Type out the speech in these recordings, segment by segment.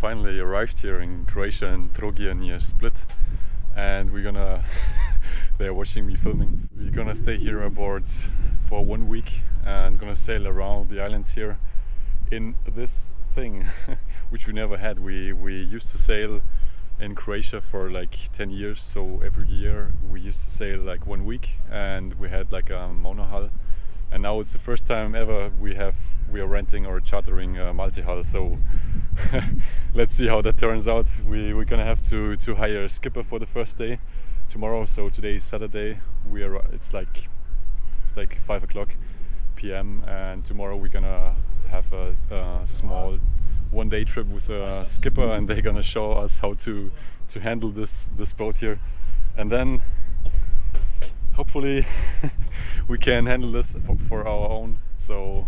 finally arrived here in Croatia, in Trogir near Split, and we're gonna they're watching me filming. We're gonna stay here aboard for 1 week and gonna sail around the islands here in this thing which we never had. We used to sail in Croatia for like 10 years, so every year we used to sail like 1 week, and we had like a monohull. And now it's the first time ever we are renting or chartering a multi-hull, so let's see how that turns out. We're gonna have to hire a skipper for the first day tomorrow. So today is Saturday. It's like 5 p.m. and tomorrow we're gonna have a small one-day trip with a skipper, and they're gonna show us how to handle this boat here, and then hopefully we can handle this for our own. So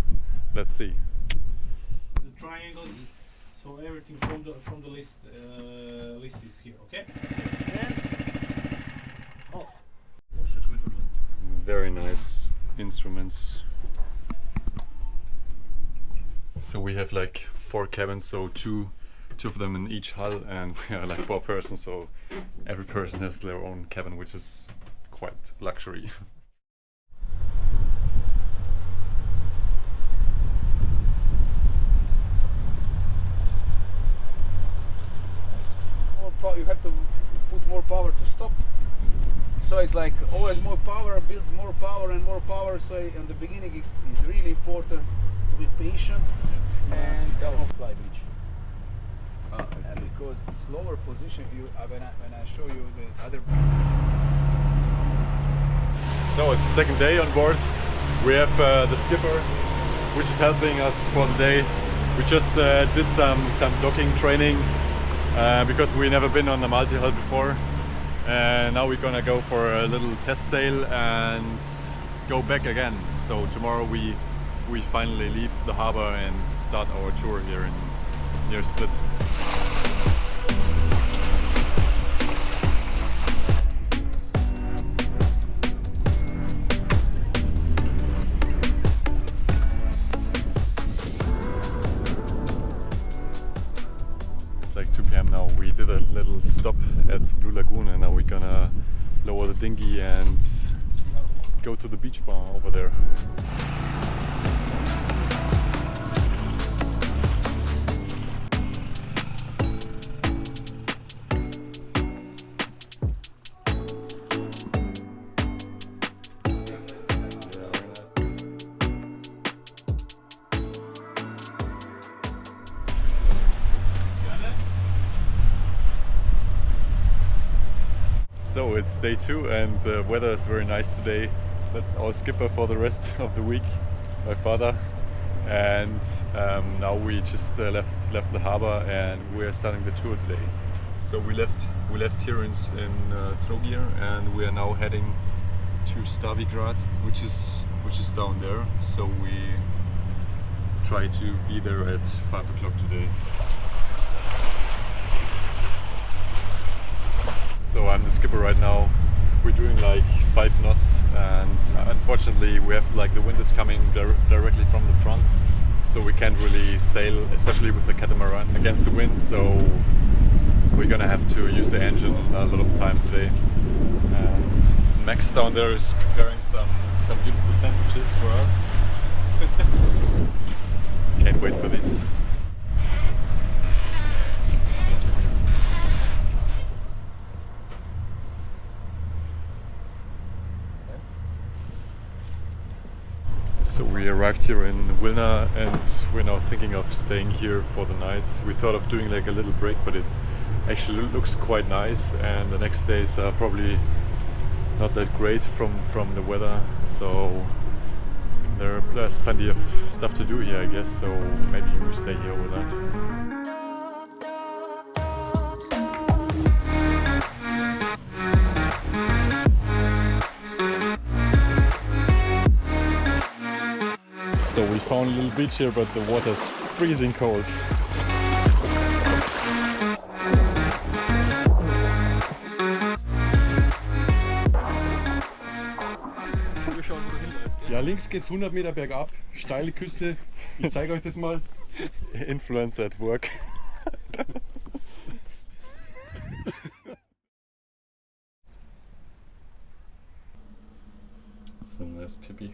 let's see. The triangles, so everything from the list is here, okay? And off. Very nice instruments. So we have like 4 cabins, so two of them in each hull, and we are like 4 persons, so every person has their own cabin, which is quite luxury. You have to put more power to stop. So it's like always more power builds more power and more power. So in the beginning it's really important to be patient. Yes. And don't fly beach. Because it's lower position. When I show you the other. So it's the second day on board. We have the skipper, which is helping us for the day. We just did some docking training because we never been on a multi-hull before. And now we're gonna go for a little test sail and go back again. So tomorrow we finally leave the harbor and start our tour here near Split. Like 2 p.m. now. We did a little stop at Blue Lagoon, and now we're gonna lower the dinghy and go to the beach bar over there. So it's day 2 and the weather is very nice today. That's our skipper for the rest of the week, my father. And now we just left the harbor and we're starting the tour today. So we left here in Trogir, and we are now heading to Stavigrad, which is down there. So we try to be there at 5 o'clock today. So I'm the skipper right now. We're doing like 5 knots, and unfortunately we have like the wind is coming directly from the front, so we can't really sail, especially with the catamaran, against the wind. So we're gonna have to use the engine a lot of time today. And Max down there is preparing some beautiful sandwiches for us. Can't wait for this. So we arrived here in Wilna, and we're now thinking of staying here for the night. We thought of doing like a little break, but it actually looks quite nice, and the next days are probably not that great from the weather. So there's plenty of stuff to do here, I guess, so maybe we stay here overnight. So we found a little beach here, but the water's freezing cold. Ja, links geht's 100 Meter bergab, steile Küste. Ich zeige euch das mal. Influencer at work. Some nice pippy.